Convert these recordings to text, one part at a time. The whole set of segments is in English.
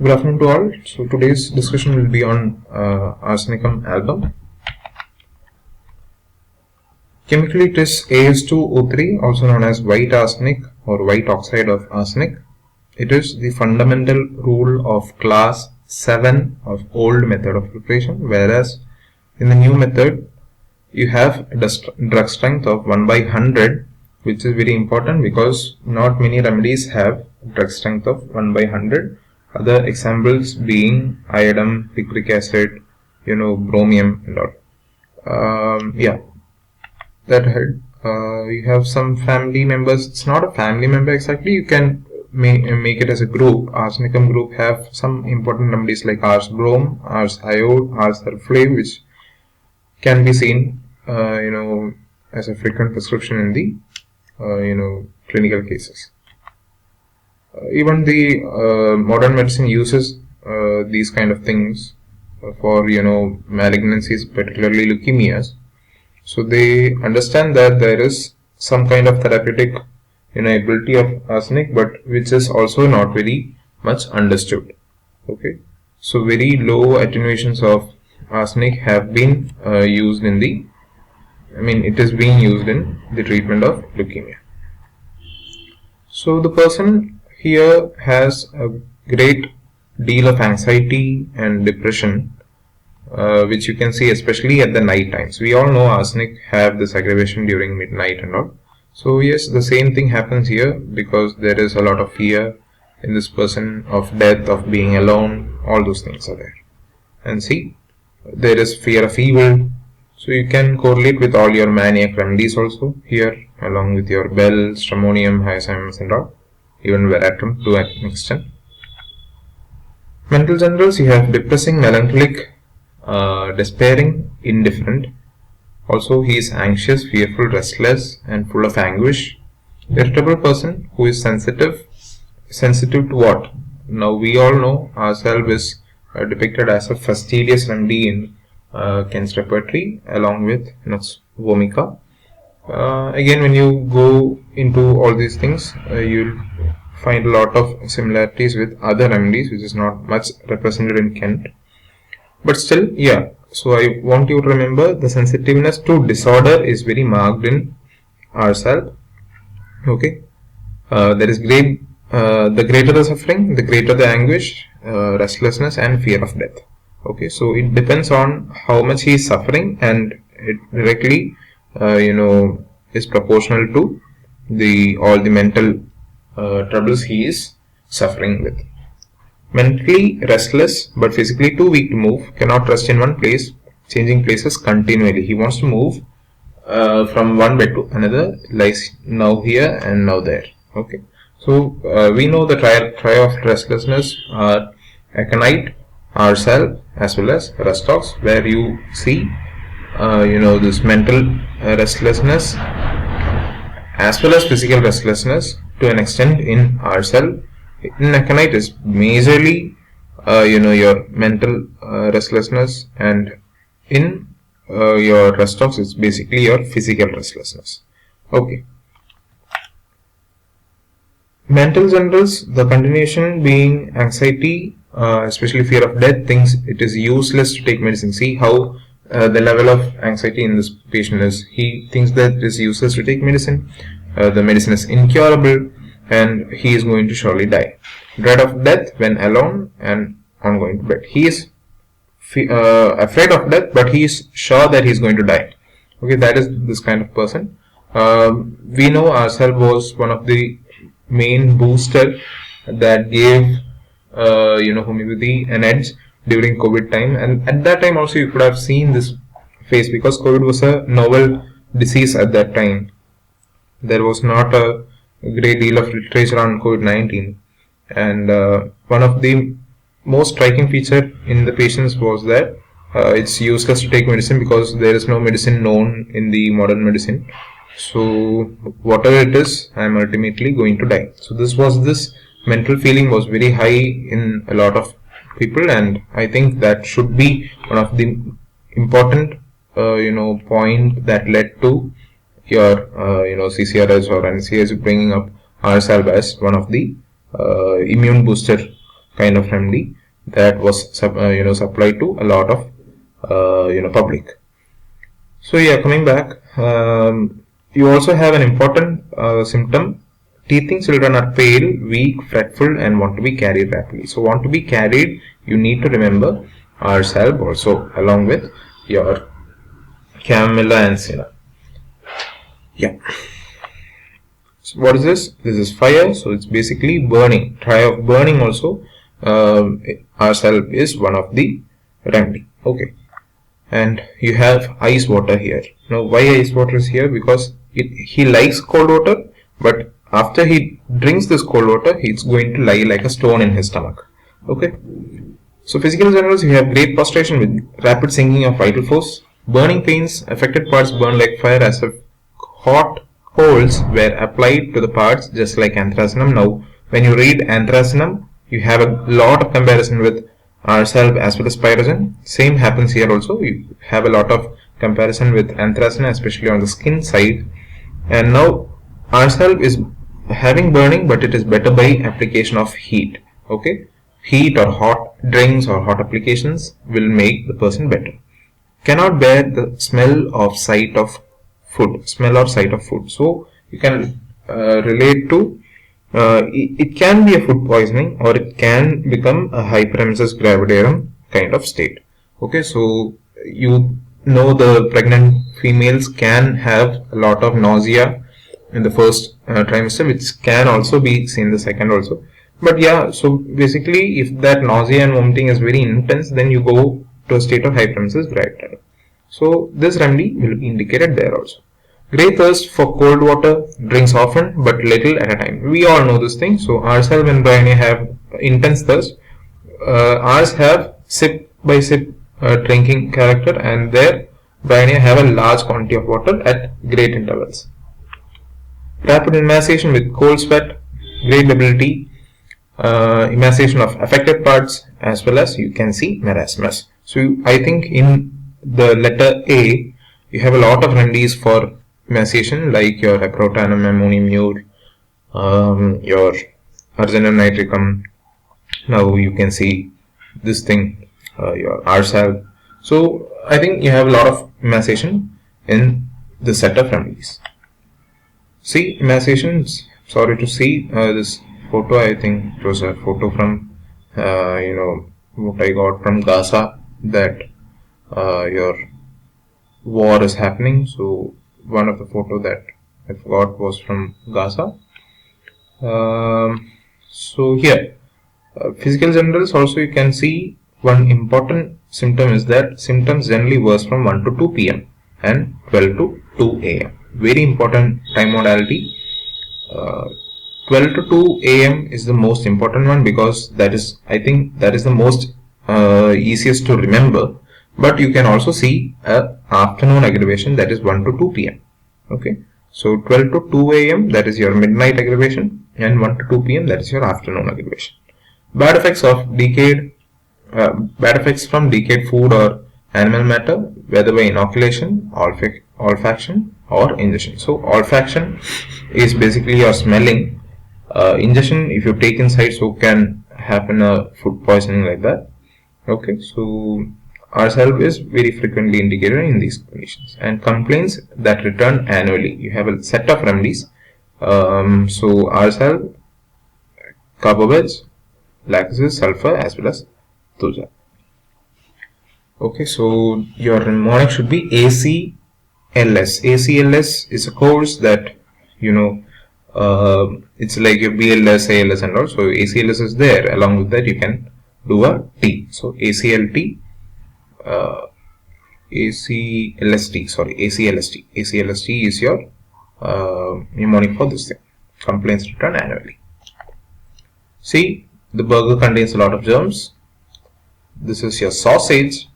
Good afternoon to all. So today's discussion will be on Arsenicum Album. Chemically it is As2O3, also known as white arsenic or white oxide of arsenic. It is the fundamental rule of class 7 of old method of preparation, whereas in the new method you have a drug strength of 1 by 100, which is very important because not many remedies have drug strength of 1 by 100. Other examples being iodine, picric acid, bromium and all. That ahead. You have some family members. It's not a family member exactly. You can make it as a group. Arsenicum group have some important remedies like ars brom, ars iode, ars sulfate, which can be seen, as a frequent prescription in the, clinical cases. Even the modern medicine uses these kind of things for malignancies, particularly leukemias. So they understand that there is some kind of therapeutic ability of arsenic, but which is also not very much understood. Okay, so very low attenuations of arsenic have been used in the it is being used in the treatment of leukemia. So the person here has a great deal of anxiety and depression, which you can see especially at the night times. We all know arsenic have this aggravation during midnight and all. So yes, the same thing happens here because there is a lot of fear in this person of death, of being alone. All those things are there. And see, there is fear of evil. So you can correlate with all your maniac remedies also here, along with your bell, stramonium, hyoscyamus and all. Even veratrum to an extent. Mental generals, you have depressing, melancholic, despairing, indifferent. Also, he is anxious, fearful, restless, and full of anguish. Irritable person who is sensitive. Sensitive to what? Now, we all know ourselves is depicted as a fastidious remedy in Kent's repertory, along with vomica. Again, when you go into all these things, you'll find a lot of similarities with other remedies, which is not much represented in Kent. But still, yeah. So I want you to remember the sensitiveness to disorder is very marked in ourselves. Okay. There is great. The greater the suffering, the greater the anguish, restlessness, and fear of death. Okay. So it depends on how much he is suffering, and it directly is proportional to all the mental troubles he is suffering with. Mentally restless but physically too weak to move, cannot rest in one place, changing places continually. He wants to move from one bed to another, like now here and now there. Okay, so we know the triad of restlessness are aconite, arsal, as well as restox, where you see this mental restlessness as well as physical restlessness to an extent in ourselves. In aconite is majorly your mental restlessness, and in your restox is basically your physical restlessness. Okay. Mental generals, the continuation being anxiety, especially fear of death, thinks it is useless to take medicine. See how the level of anxiety in this patient is. He thinks that it is useless to take medicine. The medicine is incurable, and he is going to surely die. Dread of death when alone and on going to bed. He is afraid of death, but he is sure that he is going to die. Okay, that is this kind of person. We know ourselves was one of the main booster that gave homeopathy an edge during COVID time, and at that time also you could have seen this phase because COVID was a novel disease at that time. There was not a great deal of literature on COVID-19, and one of the most striking feature in the patients was that it's useless to take medicine because there is no medicine known in the modern medicine. So whatever it is, I am ultimately going to die. So this mental feeling was very high in a lot of people, and I think that should be one of the important point that led to your CCRS or NCS bringing up ourselves as one of the immune booster kind of remedy that was supplied to a lot of public. So yeah, coming back, you also have an important symptom. Teething children are pale, weak, fretful, and want to be carried rapidly. So want to be carried, you need to remember Arsenicum also along with your Camilla and Sina. Yeah. So what is this? This is fire. So it's basically burning. Try of burning also. Arsenicum is one of the remedy. Okay. And you have ice water here. Now why ice water is here? Because he likes cold water, but after he drinks this cold water, it's going to lie like a stone in his stomach. Okay. So physical generals, you have great prostration with rapid sinking of vital force, burning pains, affected parts burn like fire as if hot coals were applied to the parts, just like Arsenicum. Now when you read Arsenicum, you have a lot of comparison with Arsenicum as well as pyrogen. Same happens here also. You have a lot of comparison with Arsenicum, especially on the skin side. And now Arsenicum is having burning, but it is better by application of heat. Okay, heat or hot drinks or hot applications will make the person better. Cannot bear the smell or sight of food. So you can relate to it can be a food poisoning, or it can become a hyperemesis gravidarum kind of state. Okay, so you know the pregnant females can have a lot of nausea in the first trimester, which can also be seen in the second also. But yeah, so basically if that nausea and vomiting is very intense, then you go to a state of hyperemesis gravidarum. So this remedy will be indicated there also. Great thirst for cold water, drinks often but little at a time. We all know this thing. So Arsenicum and Bryonia have intense thirst. Ours have sip by sip drinking character, and their Bryonia have a large quantity of water at great intervals. Rapid emaciation with cold sweat, great debility, emaciation of affected parts, as well as you can see marasmus. So I think in the letter A, you have a lot of remedies for emaciation, like your Aprotanum ammonium, your Arsenicum nitricum. Now you can see this thing, your Arsenicum. So I think you have a lot of emaciation in the set of remedies. See, emaciations. Sorry to see this photo. I think it was a photo from what I got from Gaza, that your war is happening. So one of the photo that I got was from Gaza. So here, physical generals also, you can see one important symptom is that symptoms generally worse from 1 to 2 p.m. and 12 to 2 a.m. Very important time modality. 12 to 2 a.m. is the most important one, because I think that is the most easiest to remember. But you can also see a afternoon aggravation, that is 1 to 2 p.m. Okay, so 12 to 2 a.m. that is your midnight aggravation, and 1 to 2 p.m. that is your afternoon aggravation. Bad effects from decayed food or animal matter, whether by inoculation, olfaction, or ingestion. So olfaction is basically your smelling. Ingestion, if you take inside, so can happen a food poisoning like that. Okay, so Arsenicum is very frequently indicated in these conditions. And complaints that return annually, you have a set of remedies. So Arsenicum, carbobeds, laxatives, sulfur, as well as thuja. Okay, so your mnemonic should be ACLS. ACLS is a course that it's like your BLS, ALS, and all. So ACLS is there. Along with that, you can do a T. So ACLST. ACLST is your mnemonic for this thing. Complaints return annually. See, the burger contains a lot of germs. This is your sausage,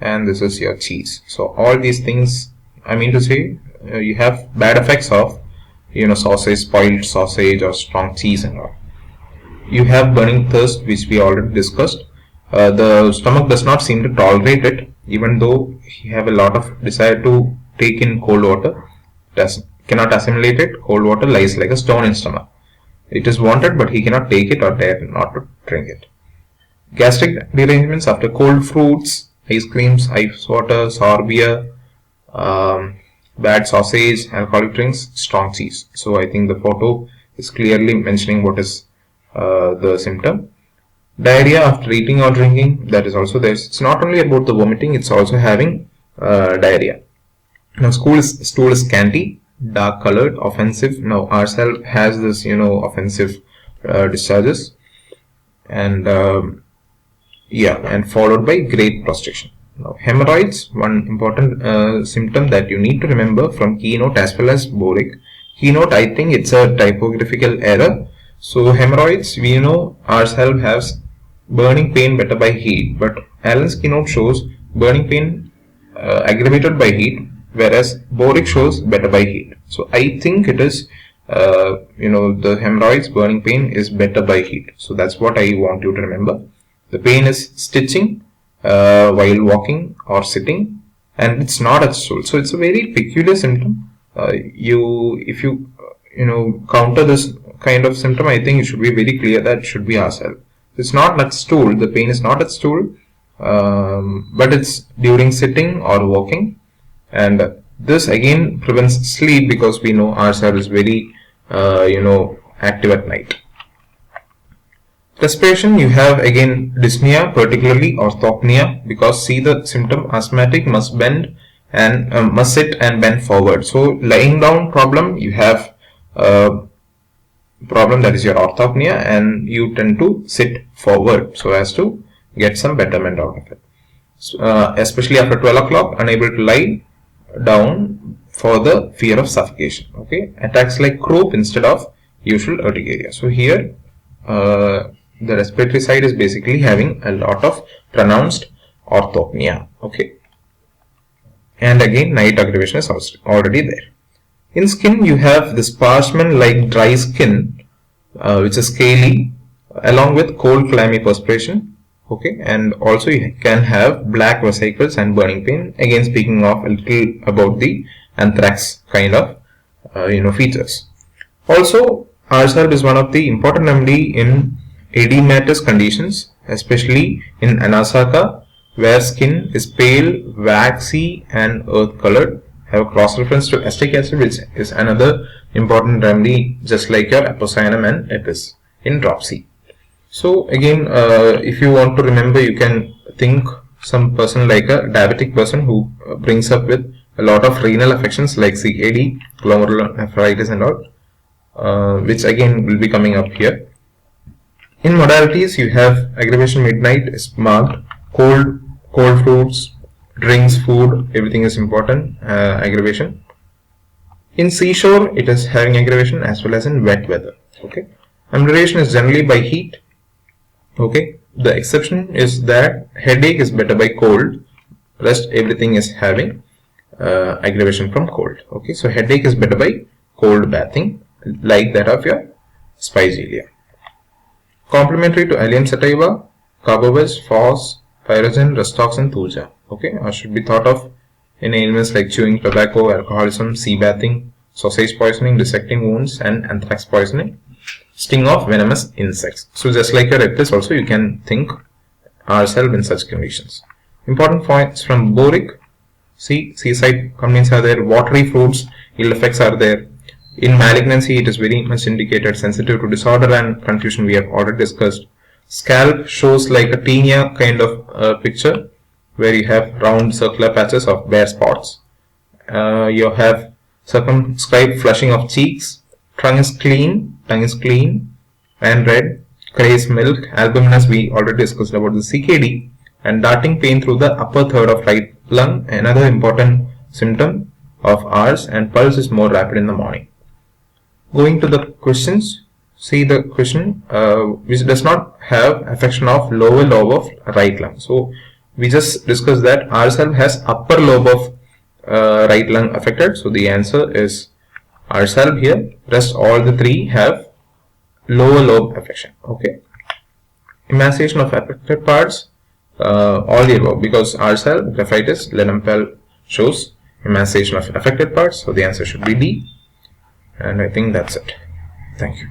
and this is your cheese. So all these things, I mean to say, you have bad effects of sausage, spoiled sausage, or strong cheese and all. You have burning thirst, which we already discussed. The stomach does not seem to tolerate it, even though you have a lot of desire to take in cold water. Cannot assimilate it. Cold water lies like a stone in stomach. It is wanted, but he cannot take it or dare not to drink it. Gastric derangements after cold fruits, ice creams, ice water, sour beer, bad sausage, alcoholic drinks, strong cheese. So I think the photo is clearly mentioning what is the symptom. Diarrhea after eating or drinking, that is also there. It's not only about the vomiting, it's also having diarrhea. Now stool is scanty, dark colored, offensive. Now ourselves has this, offensive discharges, and and followed by great prostration. Now hemorrhoids, one important symptom that you need to remember from keynote as well as boric. Keynote, I think it's a typographical error. So hemorrhoids, we know ourselves has burning pain better by heat, but Allen's keynote shows burning pain aggravated by heat, whereas boric shows better by heat. So I think it is the hemorrhoids burning pain is better by heat. So that's what I want you to remember. The pain is stitching while walking or sitting, and it's not at stool. So it's a very peculiar symptom. If you counter this kind of symptom, I think it should be very clear that it should be ourselves. It's not at stool. The pain is not at stool, but it's during sitting or walking, and this again prevents sleep because we know ourselves is very active at night. Respiration, you have again dyspnea, particularly orthopnea, because see the symptom, asthmatic must bend and must sit and bend forward. So lying down problem, you have problem, that is your orthopnea, and you tend to sit forward so as to get some betterment out of it. Especially after 12 o'clock, unable to lie down for the fear of suffocation. Okay, attacks like croup instead of usual urticaria. So here the respiratory side is basically having a lot of pronounced orthopnea. Okay, and again night aggravation is also already there. In skin, you have this parchment like dry skin, which is scaly, along with cold clammy perspiration. Okay, and also you can have black vesicles and burning pain. Again, speaking of a little about the anthrax kind of features. Also, ourselves is one of the important remedy in edematous conditions, especially in Anasaka, where skin is pale, waxy, and earth colored. Have a cross reference to acetic acid, which is another important remedy, just like your apocyinum and epis in dropsy. So again, if you want to remember, you can think some person like a diabetic person who brings up with a lot of renal affections like CKD, glomerulonephritis and all, which again will be coming up here. In modalities, you have aggravation midnight is marked, cold fruits, drinks, food, everything is important, aggravation. In seashore, it is having aggravation as well as in wet weather. Okay, amelioration is generally by heat. Okay, the exception is that headache is better by cold, rest everything is having aggravation from cold. Okay, so headache is better by cold bathing, like that of your spigelia. Complementary to allium sativa, carbovez, phos, pyrogen, restoxin, thuja. Okay, or should be thought of in ailments like chewing tobacco, alcoholism, sea bathing, sausage poisoning, dissecting wounds, and anthrax poisoning, sting of venomous insects. So just like your epis, also you can think ourselves in such conditions. Important points from boric. See, seaside complaints are there, watery fruits, ill effects are there. In malignancy, it is very much indicated, sensitive to disorder and confusion, we have already discussed. Scalp shows like a tinea kind of picture, where you have round circular patches of bare spots. You have circumscribed flushing of cheeks. Tongue is clean and red. Craze milk. Albuminous, we already discussed about the CKD. And darting pain through the upper third of right lung, another important symptom of ours, and pulse is more rapid in the morning. Going to the questions, see the question which does not have affection of lower lobe of right lung. So we just discussed that ourselves has upper lobe of right lung affected. So the answer is ourselves here. Rest all the three have lower lobe affection. Okay. Emaciation of affected parts, all the above, because ourselves, graphitis, Lenham-Pell shows emaciation of affected parts. So the answer should be D. And I think that's it. Thank you.